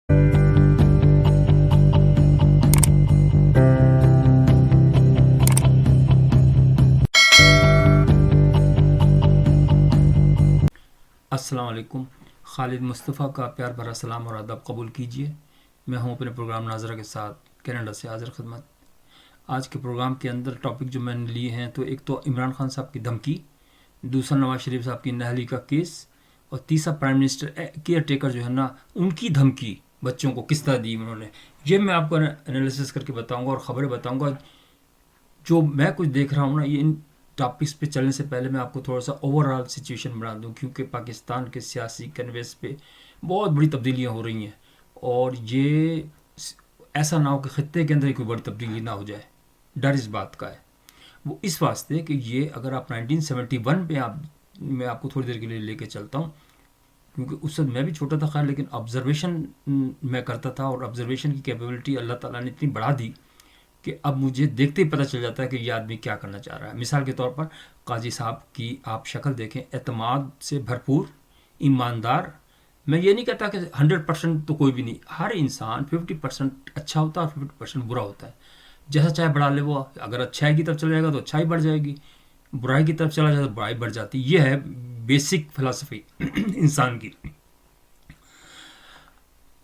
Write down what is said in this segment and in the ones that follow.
السلام علیکم. خالد مصطفیٰ کا پیار بھرا سلام اور ادب قبول کیجیے. میں ہوں اپنے پروگرام ناظرہ کے ساتھ کینیڈا سے حاضر خدمت. آج کے پروگرام کے اندر ٹاپک جو میں نے لیے ہیں تو ایک تو عمران خان صاحب کی دھمکی، دوسرا نواز شریف صاحب کی نااہلی کا کیس، اور تیسرا پرائم منسٹر کیئر ٹیکر جو ہے نا ان کی دھمکی بچوں کو کس طرح دی انہوں نے. یہ میں آپ کو انالیسس کر کے بتاؤں گا اور خبریں بتاؤں گا. جو میں کچھ دیکھ رہا ہوں نا، یہ ان ٹاپکس پہ چلنے سے پہلے میں آپ کو تھوڑا سا اوور آل سچویشن بنا دوں، کیونکہ پاکستان کے سیاسی کنویس پہ بہت بڑی تبدیلیاں ہو رہی ہیں، اور یہ ایسا نہ ہو کہ خطے کے اندر کوئی بڑی تبدیلی نہ ہو جائے. ڈر اس بات کا ہے. وہ اس واسطے کہ یہ اگر آپ 1971 پہ میں آپ کو تھوڑی دیر کے لیے لے کے چلتا ہوں، کیونکہ اس وقت میں بھی چھوٹا تھا خیر، لیکن آبزرویشن میں کرتا تھا، اور آبزرویشن کی کیپیبلٹی اللہ تعالیٰ نے اتنی بڑھا دی کہ اب مجھے دیکھتے ہی پتہ چل جاتا ہے کہ یہ آدمی کیا کرنا چاہ رہا ہے. مثال کے طور پر قاضی صاحب کی آپ شکل دیکھیں، اعتماد سے بھرپور، ایماندار. میں یہ نہیں کہتا کہ 100% تو کوئی بھی نہیں، ہر انسان 50% اچھا ہوتا ہے اور 50% برا ہوتا ہے. جیسا چاہے بڑھا لے وہ، اگر اچھائی کی طرف چلا جائے گا تو اچھائی بڑھ جائے گی، برائی کی طرف چلا جائے تو برائی بڑھ جاتی. یہ ہے بیسک فلسفی انسان کی.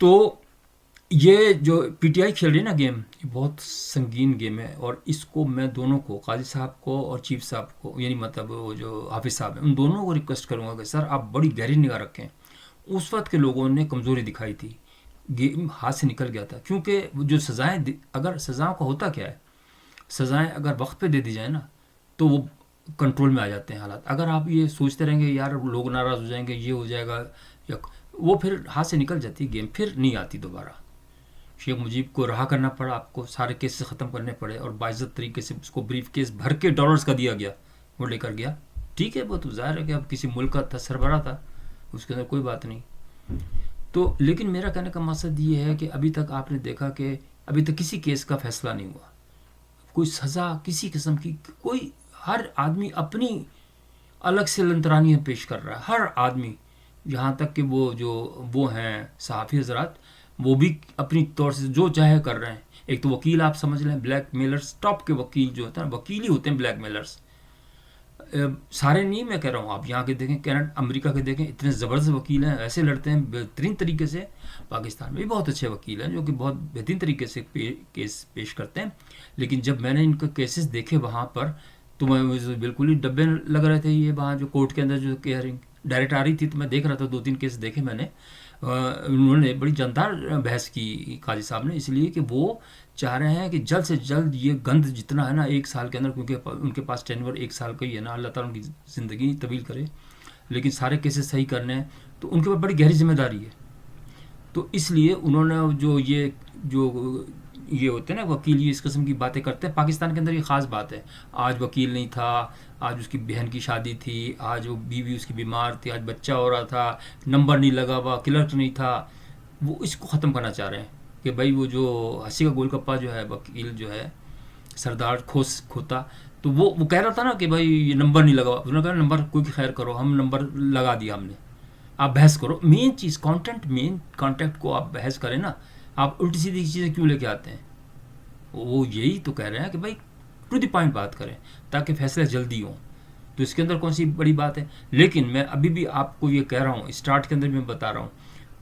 تو یہ جو پی ٹی آئی کھیل رہی ہے نا گیم، یہ بہت سنگین گیم ہے، اور اس کو میں دونوں کو، قاضی صاحب کو اور چیف صاحب کو، یعنی مطلب وہ جو حافظ صاحب ہیں، ان دونوں کو ریکویسٹ کروں گا کہ سر آپ بڑی گہری نگاہ رکھیں. اس وقت کے لوگوں نے کمزوری دکھائی تھی، گیم ہاتھ سے نکل گیا تھا. کیونکہ جو سزائیں، اگر سزاؤں کا ہوتا کیا ہے، سزائیں اگر وقت پہ دے دی جائیں نا تو وہ کنٹرول میں آ جاتے ہیں حالات. اگر آپ یہ سوچتے رہیں گے یار لوگ ناراض ہو جائیں گے، یہ ہو جائے گا، یا وہ پھر ہاتھ سے نکل جاتی گیم، پھر نہیں آتی دوبارہ. شیخ مجیب کو رہا کرنا پڑا، آپ کو سارے کیس ختم کرنے پڑے، اور باعزت طریقے سے اس کو بریف کیس بھر کے ڈالرز کا دیا گیا، وہ لے کر گیا. ٹھیک ہے، وہ تو ظاہر ہے کہ اب کسی ملک کا تھا، سربراہ تھا، اس کے اندر کوئی بات نہیں. تو لیکن میرا کہنے کا مقصد یہ ہے کہ ابھی تک آپ نے دیکھا کہ ابھی تک کسی کیس کا فیصلہ نہیں ہوا، کوئی سزا کسی قسم کی، کوئی، ہر آدمی اپنی الگ سے لنترانیاں پیش کر رہا ہے، ہر آدمی. یہاں تک کہ وہ ہیں صحافی حضرات، وہ بھی اپنی طور سے جو چاہے کر رہے ہیں. ایک تو وکیل آپ سمجھ لیں، بلیک میلرز، ٹاپ کے وکیل جو ہوتے ہیں، وکیل ہی ہوتے ہیں بلیک میلرز. سارے نہیں میں کہہ رہا ہوں، آپ یہاں کے دیکھیں، کینیڈا، امریکہ کے دیکھیں، اتنے زبردست وکیل ہیں، ایسے لڑتے ہیں بہترین طریقے سے. پاکستان میں بھی بہت اچھے وکیل ہیں جو کہ بہت بہترین طریقے سے کیس پیش کرتے ہیں. لیکن جب میں نے ان کے کیسز دیکھے وہاں پر، تو میں بالکل ہی ڈبے لگ رہے تھے. یہ وہاں جو کورٹ کے اندر جو ہیئرنگ ڈائریکٹ آ رہی تھی، تو میں دیکھ رہا تھا، 2-3 کیس دیکھے میں نے. انہوں نے بڑی جاندار بحث کی قاضی صاحب نے، اس لیے کہ وہ چاہ رہے ہیں کہ جلد سے جلد یہ گند جتنا ہے نا 1 سال کے اندر، کیونکہ ان کے پاس ٹینور 1 سال کا ہی ہے نا، اللہ تعالیٰ ان کی زندگی طویل کرے، لیکن سارے کیسز صحیح کرنے ہیں تو ان کے اوپر بڑی گہری ذمہ داری ہے. تو اس لیے انہوں نے یہ ہوتے ہیں نا وکیل، یہ اس قسم کی باتیں کرتے ہیں. پاکستان کے اندر یہ خاص بات ہے، آج وکیل نہیں تھا، آج اس کی بہن کی شادی تھی، آج وہ بیوی اس کی بیمار تھی، آج بچہ ہو رہا تھا، نمبر نہیں لگا ہوا، کلرک نہیں تھا. وہ اس کو ختم کرنا چاہ رہے ہیں کہ بھائی وہ جو ہنسی کا گول گپا جو ہے، وکیل جو ہے سردار کھوتا، تو وہ کہہ رہا تھا نا کہ بھائی یہ نمبر نہیں لگا. انہوں نے کہا نمبر کوئی خیر کرو، ہم نمبر لگا دیا ہم نے، آپ بحث کرو. مین چیز کانٹینٹ، مین کانٹیکٹ کو آپ بحث کریں نا، آپ الٹی سیدھی چیزیں کیوں لے کے آتے ہیں. وہ یہی تو کہہ رہے ہیں کہ بھائی ٹو دی پوائنٹ بات کریں تاکہ فیصلے جلدی ہوں. تو اس کے اندر کون سی بڑی بات ہے. لیکن میں ابھی بھی آپ کو یہ کہہ رہا ہوں، اسٹارٹ کے اندر بھی میں بتا رہا ہوں،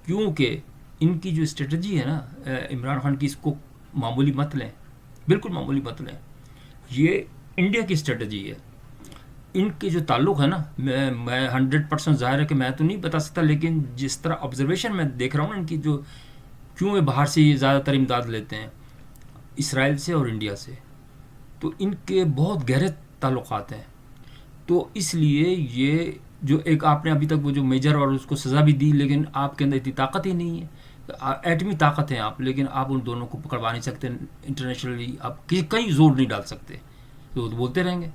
کیونکہ ان کی جو اسٹریٹجی ہے نا عمران خان کی، اس کو معمولی مت لیں، بالکل معمولی مت لیں. یہ انڈیا کی اسٹریٹجی ہے. ان کے جو تعلق ہے نا، میں 100% ظاہر ہے کہ میں تو نہیں بتا سکتا، لیکن جس طرح آبزرویشن میں دیکھ رہا ہوں نا ان کی، جو کیوں یہ باہر سے یہ زیادہ تر امداد لیتے ہیں، اسرائیل سے اور انڈیا سے، تو ان کے بہت گہرے تعلقات ہیں. تو اس لیے یہ جو ایک آپ نے ابھی تک وہ جو میجر اور اس کو سزا بھی دی، لیکن آپ کے اندر اتنی طاقت ہی نہیں ہے. ایٹمی طاقت ہیں آپ، لیکن آپ ان دونوں کو پکڑوا نہیں سکتے انٹرنیشنلی، آپ کہیں زور نہیں ڈال سکتے. تو بولتے رہیں گے.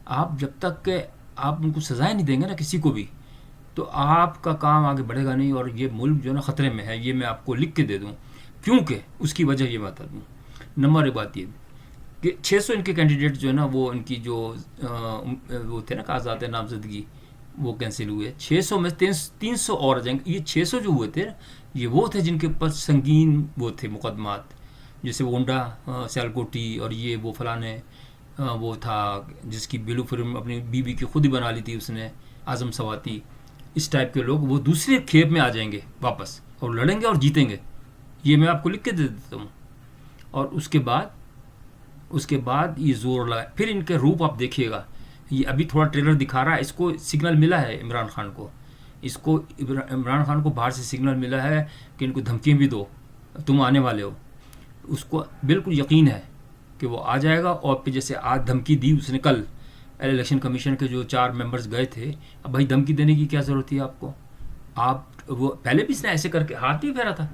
آپ جب تک کہ آپ ان کو سزائیں نہیں دیں گے نا کسی کو بھی، تو آپ کا کام آگے بڑھے گا نہیں. اور یہ ملک جو ہے نا خطرے میں ہے، یہ میں آپ کو لکھ کے دے دوں. کیونکہ اس کی وجہ یہ بتا دوں. نمبر ایک بات یہ کہ 600 ان کے کینڈیڈیٹ جو ہے نا، وہ ان کی جو وہ تھے نا کاغذات نامزدگی، وہ کینسل ہوئے. 600 میں 300 اور آ جائیں گے. یہ 600 جو ہوئے تھے یہ وہ تھے جن کے اوپر سنگین وہ تھے مقدمات, جیسے وونڈا سیالکوٹی اور یہ وہ فلانے, وہ تھا جس کی بلو فلم اپنی بیوی کی خود ہی بنا لی تھی اس نے, اعظم سواتی. اس ٹائپ کے لوگ وہ دوسرے کھیپ میں آ جائیں گے واپس اور لڑیں گے اور جیتیں گے. یہ میں آپ کو لکھ کے دے دیتا ہوں. اور اس کے بعد یہ زور لگا. پھر ان کے روپ آپ دیکھیے گا. یہ ابھی تھوڑا ٹریلر دکھا رہا ہے, اس کو سگنل ملا ہے عمران خان کو, عمران خان کو باہر سے سگنل ملا ہے کہ ان کو دھمکی بھی دو, تم آنے والے ہو. اس کو بالکل یقین ہے کہ وہ آ جائے گا. اور پھر جیسے آج دھمکی دی اس نے, کل الیکشن کمیشن کے جو 4 ممبرز گئے تھے, اب بھائی دھمکی دینے کی کیا ضرورت تھی آپ کو؟ آپ وہ پہلے بھی اس نے ایسے کر کے ہاتھ بھی پھیرا تھا,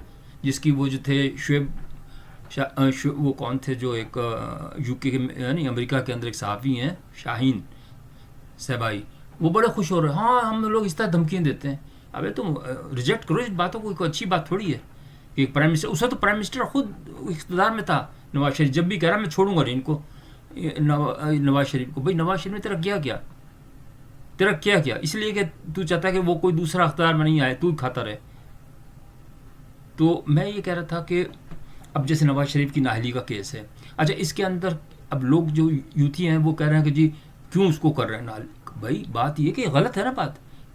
جس کی وہ جو تھے وہ کون تھے جو ایک یو کے یعنی امریکہ کے اندر ایک صحافی ہیں شاہین صاحبائی, وہ بڑے خوش ہو رہے ہیں, ہاں ہم لوگ اس طرح دھمکیاں دیتے ہیں. ابے تم ریجیکٹ کرو اس باتوں کو, کوئی اچھی بات تھوڑی ہے کہ ایک پرائم منسٹر, اس وقت تو پرائم منسٹر خود اقتدار میں تھا نواز شریف, جب بھی کہہ رہا میں چھوڑوں گا نہیں ان کو نواز شریف کو. بھائی نواز شریف نے تیرا کیا اس لیے کہ تو چاہتا ہے کہ وہ کوئی دوسرا اقتدار میں نہیں آئے, تو ہی کھاتا رہے. تو میں یہ کہہ رہا تھا کہ اب جیسے نواز شریف کی نااہلی کا کیس ہے, اچھا اس کے اندر اب لوگ جو یوتھی ہیں وہ کہہ رہے ہیں کہ جی کیوں اس کو کر رہے ہیں نااہلی. بھائی بات یہ کہ غلط ہے نا بات.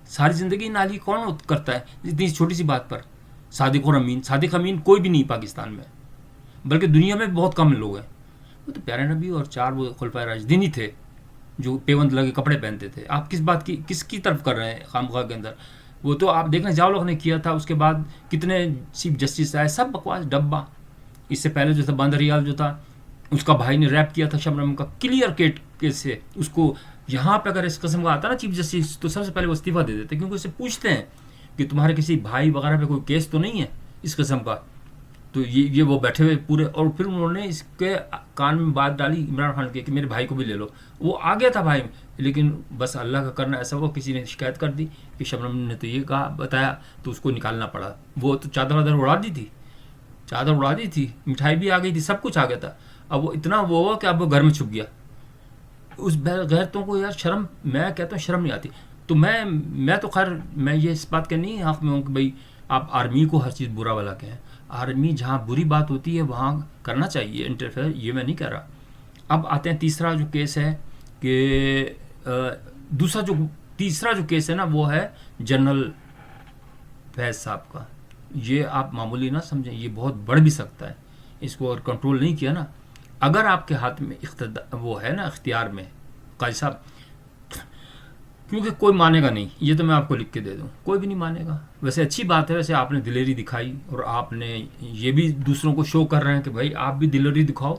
ساری زندگی نااہلی کون کرتا ہے اتنی چھوٹی سی بات پر؟ صادق امین کوئی بھی نہیں پاکستان میں, بلکہ دنیا میں بہت کم لوگ ہیں. وہ تو پیارے نبی اور 4 وہ خلفائے راشدین ہی تھے جو پیوند لگے کپڑے پہنتے تھے. آپ کس کی طرف کر رہے ہیں خامخواہ کے اندر؟ وہ تو آپ دیکھنا جاولوق نے کیا تھا, اس کے بعد کتنے چیف جسٹس آئے, سب بکواس ڈبہ. اس سے پہلے جو تھا باندریال جو تھا, اس کا بھائی نے ریپ کیا تھا شبنم کا, کلیئر کیس سے. اس کو یہاں پہ اگر اس قسم کا آتا نا چیف جسٹس تو سب سے پہلے وہ استعفیٰ دے دیتے, کیونکہ اسے پوچھتے ہیں کہ تمہارے کسی بھائی وغیرہ پہ کوئی کیس تو نہیں ہے اس قسم کا. تو یہ وہ بیٹھے ہوئے پورے, اور پھر انہوں نے اس کے کان میں بات ڈالی عمران خان کے کہ میرے بھائی کو بھی لے لو. وہ آ گیا تھا بھائی, لیکن بس اللہ کا کرنا ایسا ہوا کسی نے شکایت کر دی کہ شبنم نے تو یہ کہا بتایا, تو اس کو نکالنا پڑا. وہ تو چادر اڑا دی تھی, مٹھائی بھی آ گئی تھی, سب کچھ آ گیا تھا. اب وہ اتنا وہ ہوا کہ اب وہ گھر میں چھپ گیا. اس غیرتوں کو یار شرم, میں کہتا ہوں شرم نہیں آتی. تو میں تو خیر میں یہ اس بات کے نہیں حق میں ہوں کہ بھائی آپ آرمی کو ہر چیز برا والا کہیں. آرمی جہاں بری بات ہوتی ہے وہاں کرنا چاہیے انٹرفیئر, یہ میں نہیں کہہ رہا. اب آتے ہیں تیسرا جو کیس ہے کہ تیسرا جو کیس ہے نا وہ ہے جنرل فیض صاحب کا. یہ آپ معمولی نہ سمجھیں, یہ بہت بڑھ بھی سکتا ہے. اس کو اگر کنٹرول نہیں کیا نا, اگر آپ کے ہاتھ میں وہ ہے نا اختیار میں قاضی صاحب, کیونکہ کوئی مانے گا نہیں, یہ تو میں آپ کو لکھ کے دے دوں, کوئی بھی نہیں مانے گا. ویسے اچھی بات ہے, ویسے آپ نے دلیری دکھائی اور آپ نے یہ بھی دوسروں کو شو کر رہے ہیں کہ بھائی آپ بھی دلیری دکھاؤ.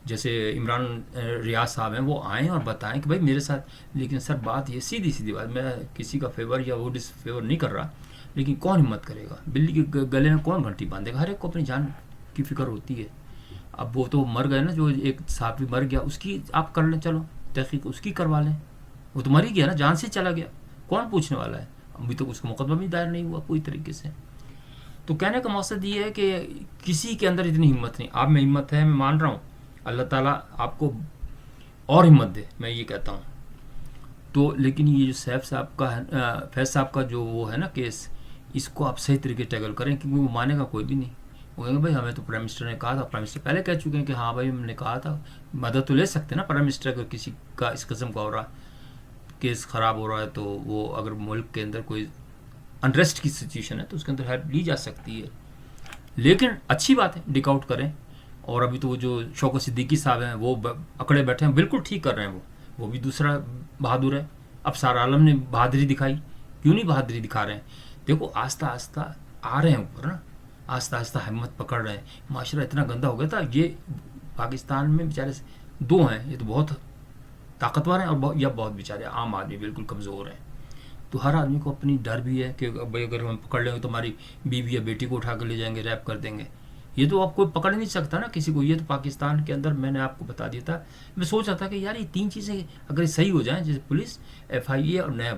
جیسے عمران ریاض صاحب ہیں, وہ آئیں اور بتائیں کہ بھائی میرے ساتھ. لیکن سر بات یہ سیدھی بات, میں کسی کا فیور یا وہ ڈس فیور نہیں کر رہا, لیکن کون ہمت کرے گا؟ بلی کے گلے میں کون گھنٹی باندھے گا؟ ہر ایک کو اپنی جان کی فکر ہوتی ہے. اب وہ تو مر گئے نا, جو ایک صحافی مر گیا, اس کی آپ کر لیں, چلو تحقیق اس کی کروا لیں. وہ تو مر ہی گیا نا, جان سے چلا گیا, کون پوچھنے والا ہے؟ ابھی تک اس کا مقدمہ بھی دائر نہیں ہوا کوئی طریقے سے. تو کہنے کا مقصد یہ ہے کہ کسی کے اندر اتنی ہمت نہیں. آپ میں ہمت ہے, میں مان رہا ہوں, اللہ تعالیٰ آپ کو اور ہمت دے, میں یہ کہتا ہوں. تو لیکن یہ جو فیض صاحب کا جو وہ ہے نا کیس, اس کو آپ صحیح طریقے ٹیکل کریں, کیونکہ وہ مانے گا کوئی بھی نہیں. وہ کہیں گے بھائی ہمیں تو پرائم منسٹر نے کہا تھا, پرائم منسٹر پہلے کہہ چکے ہیں کہ ہاں بھائی ہم نے کہا تھا. مدد تو لے سکتے ہیں نا پرائم منسٹر, اگر کسی کا اس قسم کا ہو رہا کیس خراب ہو رہا ہے, تو وہ اگر ملک کے اندر کوئی انریسٹ کی سچویشن ہے تو اس کے اندر ہیلپ لی جا سکتی ہے. لیکن اچھی بات ہے, ڈک آؤٹ کریں. اور ابھی تو وہ جو شوکت صدیقی صاحب ہیں وہ اکڑے بیٹھے ہیں, بالکل ٹھیک کر رہے ہیں. وہ بھی دوسرا بہادر ہے. اب سارا عالم نے بہادری دکھائی, کیوں نہیں بہادری دکھا رہے ہیں؟ دیکھو آہستہ آہستہ آ رہے ہیں اوپر نا, آہستہ آہستہ ہمت پکڑ رہے ہیں. معاشرہ اتنا گندا ہو گیا تھا. یہ پاکستان میں بیچارے 2 ہیں, یہ تو بہت طاقتور ہیں, اور یا بہت بیچارے عام آدمی بالکل کمزور ہیں. تو ہر آدمی کو اپنی ڈر بھی ہے کہ بھائی اگر ہم پکڑ لیں گے تو ہماری بیوی یا بیٹی کو اٹھا کر لے جائیں گے, ریپ کر دیں گے. یہ تو آپ کوئی پکڑ نہیں سکتا نا کسی کو. یہ تو پاکستان کے اندر میں نے آپ کو بتا دیا تھا. میں سوچ رہا تھا کہ یار یہ 3 چیزیں اگر صحیح ہو جائیں, جیسے پولیس, FIA اور نیب,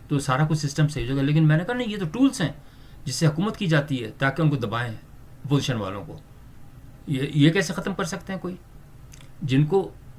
تو سارا کچھ سسٹم صحیح ہو جائے گا. لیکن میں نے کہا نہیں, یہ تو ٹولس ہیں جس سے حکومت کی جاتی ہے تاکہ ان کو دبائیں اپوزیشن والوں کو. یہ کیسے ختم کر سکتے ہیں کوئی جن کو